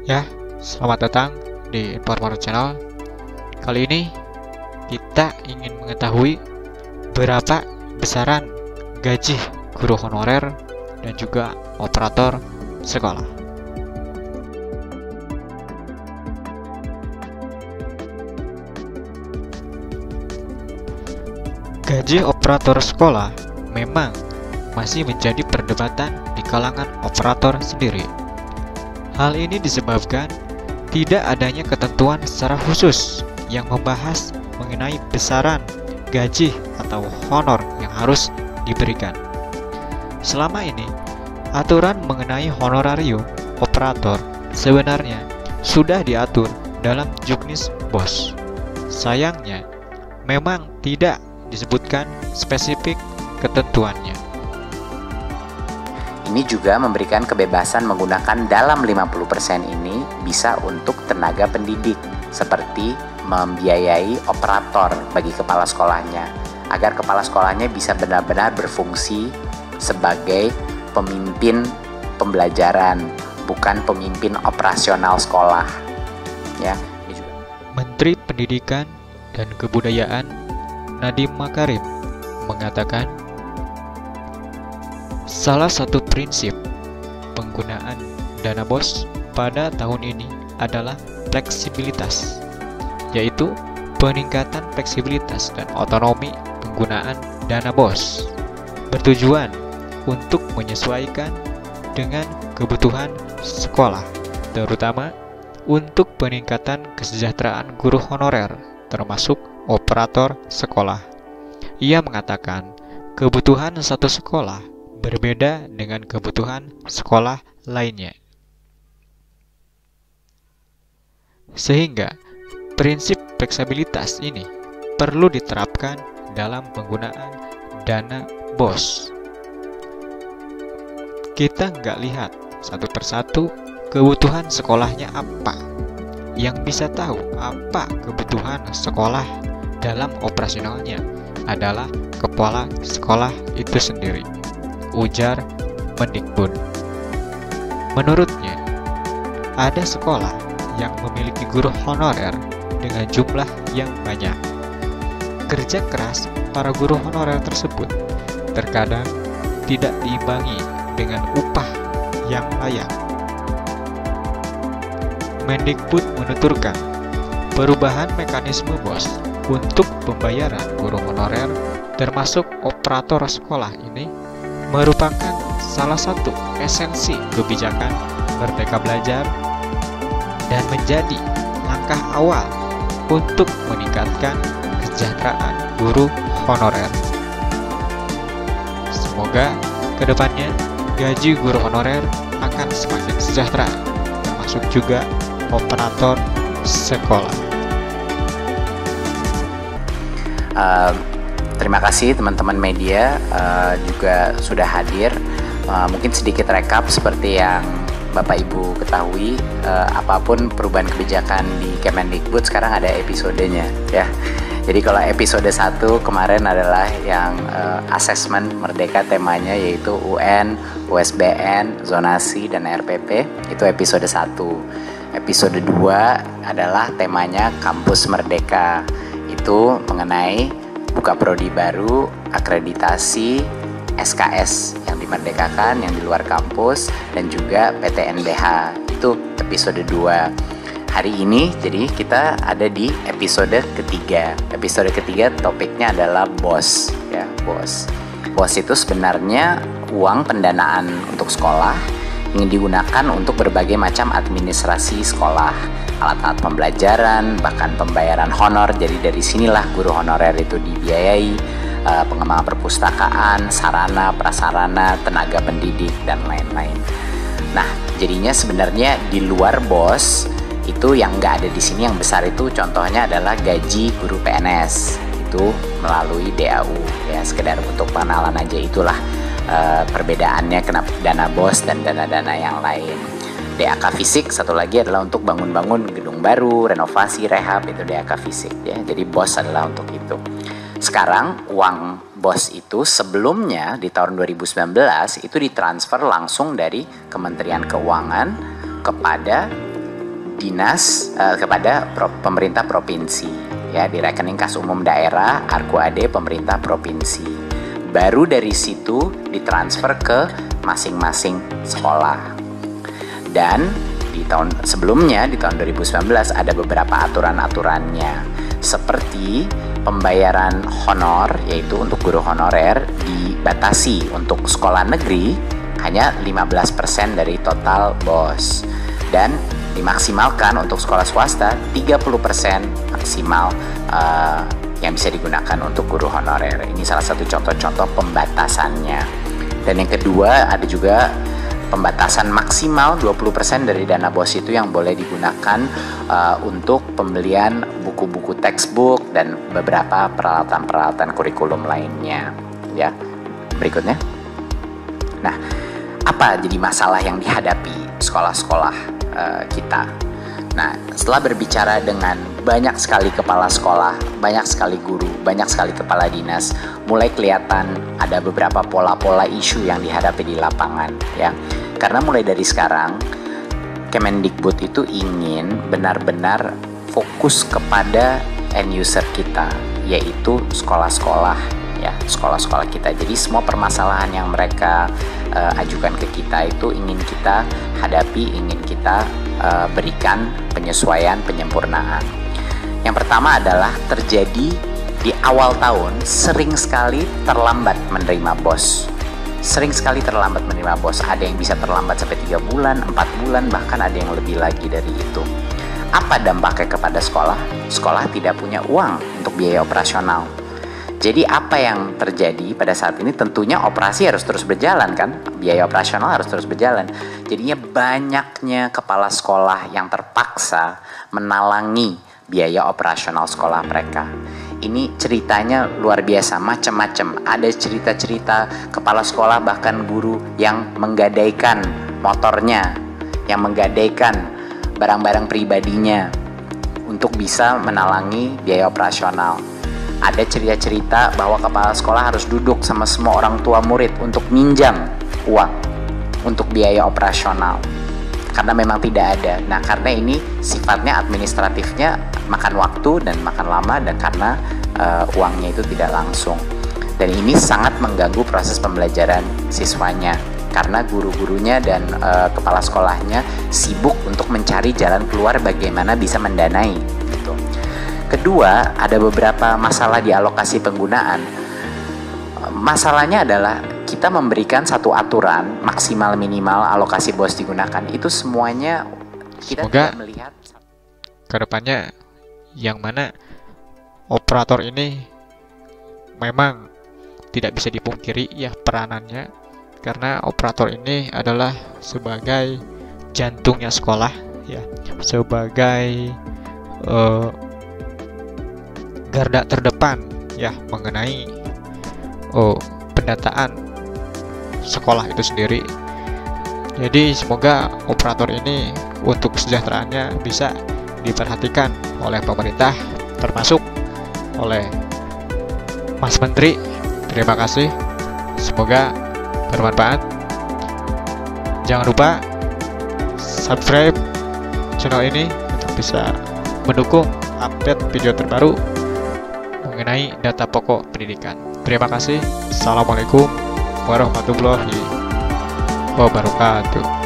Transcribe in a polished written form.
Ya, selamat datang di Informer Channel. Kali ini kita ingin mengetahui berapa besaran gaji guru honorer dan juga operator sekolah. Gaji operator sekolah memang masih menjadi perdebatan di kalangan operator sendiri. Hal ini disebabkan tidak adanya ketentuan secara khusus yang membahas mengenai besaran gaji atau honor yang harus diberikan. Selama ini, aturan mengenai honorarium operator sebenarnya sudah diatur dalam Juknis BOS. Sayangnya, memang tidak disebutkan spesifik ketentuannya. Ini juga memberikan kebebasan menggunakan dalam 50% ini bisa untuk tenaga pendidik, seperti membiayai operator bagi kepala sekolahnya, agar kepala sekolahnya bisa benar-benar berfungsi sebagai pemimpin pembelajaran, bukan pemimpin operasional sekolah. Ya, ini juga. Menteri Pendidikan dan Kebudayaan Nadiem Makarim mengatakan, salah satu prinsip penggunaan dana BOS pada tahun ini adalah fleksibilitas, yaitu peningkatan fleksibilitas dan otonomi penggunaan dana BOS, bertujuan untuk menyesuaikan dengan kebutuhan sekolah, terutama untuk peningkatan kesejahteraan guru honorer, termasuk operator sekolah. Ia mengatakan, kebutuhan satu sekolah berbeda dengan kebutuhan sekolah lainnya. Sehingga prinsip fleksibilitas ini perlu diterapkan dalam penggunaan dana BOS. Kita nggak lihat satu persatu kebutuhan sekolahnya apa. Yang bisa tahu apa kebutuhan sekolah dalam operasionalnya adalah kepala sekolah itu sendiri, ujar Mendikbud. Menurutnya, ada sekolah yang memiliki guru honorer dengan jumlah yang banyak. Kerja keras para guru honorer tersebut terkadang tidak diimbangi dengan upah yang layak. Mendikbud menuturkan, perubahan mekanisme BOS untuk pembayaran guru honorer termasuk operator sekolah ini merupakan salah satu esensi kebijakan Merdeka Belajar dan menjadi langkah awal untuk meningkatkan kesejahteraan guru honorer. Semoga kedepannya gaji guru honorer akan semakin sejahtera, termasuk juga operator sekolah. Terima kasih teman-teman media juga sudah hadir. Mungkin sedikit rekap seperti yang Bapak Ibu ketahui, apapun perubahan kebijakan di Kemendikbud sekarang ada episodenya ya. Jadi kalau episode 1 kemarin adalah yang asesmen Merdeka, temanya yaitu UN, USBN, zonasi dan RPP, itu episode 1. Episode 2 adalah temanya Kampus Merdeka, itu mengenai buka prodi baru, akreditasi, SKS yang dimerdekakan, yang di luar kampus, dan juga PTNBH, itu episode 2. Hari ini jadi kita ada di episode ketiga. Episode ketiga topiknya adalah BOS ya, BOS. BOS itu sebenarnya uang pendanaan untuk sekolah yang digunakan untuk berbagai macam administrasi sekolah, alat-alat pembelajaran, bahkan pembayaran honor. Jadi dari sinilah guru honorer itu dibiayai, pengembangan perpustakaan, sarana, prasarana, tenaga pendidik, dan lain-lain. Nah, jadinya sebenarnya di luar BOS itu yang nggak ada di sini yang besar itu contohnya adalah gaji guru PNS itu melalui DAU ya, sekedar untuk pengenalan aja, itulah perbedaannya kenapa dana BOS dan dana-dana yang lain. DAK fisik satu lagi adalah untuk bangun-bangun gedung baru, renovasi, rehab, itu DAK fisik ya. Jadi BOS adalah untuk itu. Sekarang uang BOS itu sebelumnya di tahun 2019 itu ditransfer langsung dari Kementerian Keuangan kepada pemerintah provinsi, ya, di rekening kas umum daerah ARKUAD pemerintah provinsi. Baru dari situ ditransfer ke masing-masing sekolah. Dan di tahun sebelumnya, di tahun 2019 ada beberapa aturan-aturannya, seperti pembayaran honor, yaitu untuk guru honorer dibatasi untuk sekolah negeri hanya 15% dari total BOS, dan dimaksimalkan untuk sekolah swasta 30% maksimal yang bisa digunakan untuk guru honorer. Ini salah satu contoh-contoh pembatasannya. Dan yang kedua, ada juga pembatasan maksimal 20% dari dana BOS itu yang boleh digunakan untuk pembelian buku-buku textbook dan beberapa peralatan-peralatan kurikulum lainnya, ya. Berikutnya. Nah, apa jadi masalah yang dihadapi sekolah-sekolah kita? Nah, setelah berbicara dengan banyak sekali kepala sekolah, banyak sekali guru, banyak sekali kepala dinas, mulai kelihatan ada beberapa pola-pola isu yang dihadapi di lapangan, ya. Karena mulai dari sekarang, Kemendikbud itu ingin benar-benar fokus kepada end user kita, yaitu sekolah-sekolah, ya, sekolah-sekolah kita. Jadi semua permasalahan yang mereka ajukan ke kita itu ingin kita hadapi, ingin kita berikan penyesuaian, penyempurnaan. Yang pertama adalah terjadi di awal tahun sering sekali terlambat menerima BOS. Sering sekali terlambat menerima BOS. Ada yang bisa terlambat sampai 3 bulan, 4 bulan, bahkan ada yang lebih lagi dari itu. Apa dampaknya kepada sekolah? Sekolah tidak punya uang untuk biaya operasional. Jadi apa yang terjadi pada saat ini, tentunya operasi harus terus berjalan kan, biaya operasional harus terus berjalan. Jadinya banyaknya kepala sekolah yang terpaksa menalangi biaya operasional sekolah mereka. Ini ceritanya luar biasa, macam-macam. Ada cerita-cerita kepala sekolah bahkan guru yang menggadaikan motornya, yang menggadaikan barang-barang pribadinya untuk bisa menalangi biaya operasional. Ada cerita-cerita bahwa kepala sekolah harus duduk sama semua orang tua murid untuk minjam uang untuk biaya operasional, karena memang tidak ada. Nah, karena ini sifatnya administratifnya makan waktu dan makan lama, dan karena uangnya itu tidak langsung. Dan ini sangat mengganggu proses pembelajaran siswanya, karena guru-gurunya dan kepala sekolahnya sibuk untuk mencari jalan keluar bagaimana bisa mendanai gitu. Kedua, ada beberapa masalah di alokasi penggunaan. Masalahnya adalah kita memberikan satu aturan maksimal minimal alokasi BOS digunakan. Itu semuanya kita tidak melihat ke depannya yang mana operator ini memang tidak bisa dipungkiri ya peranannya, karena operator ini adalah sebagai jantungnya sekolah, ya, sebagai garda terdepan ya mengenai pendataan sekolah itu sendiri. Jadi semoga operator ini untuk kesejahteraannya bisa diperhatikan oleh pemerintah, termasuk oleh Mas Menteri. Terima kasih, semoga bermanfaat. Jangan lupa subscribe channel ini untuk bisa mendukung update video terbaru mengenai data pokok pendidikan. Terima kasih. Assalamualaikum warahmatullahi wabarakatuh.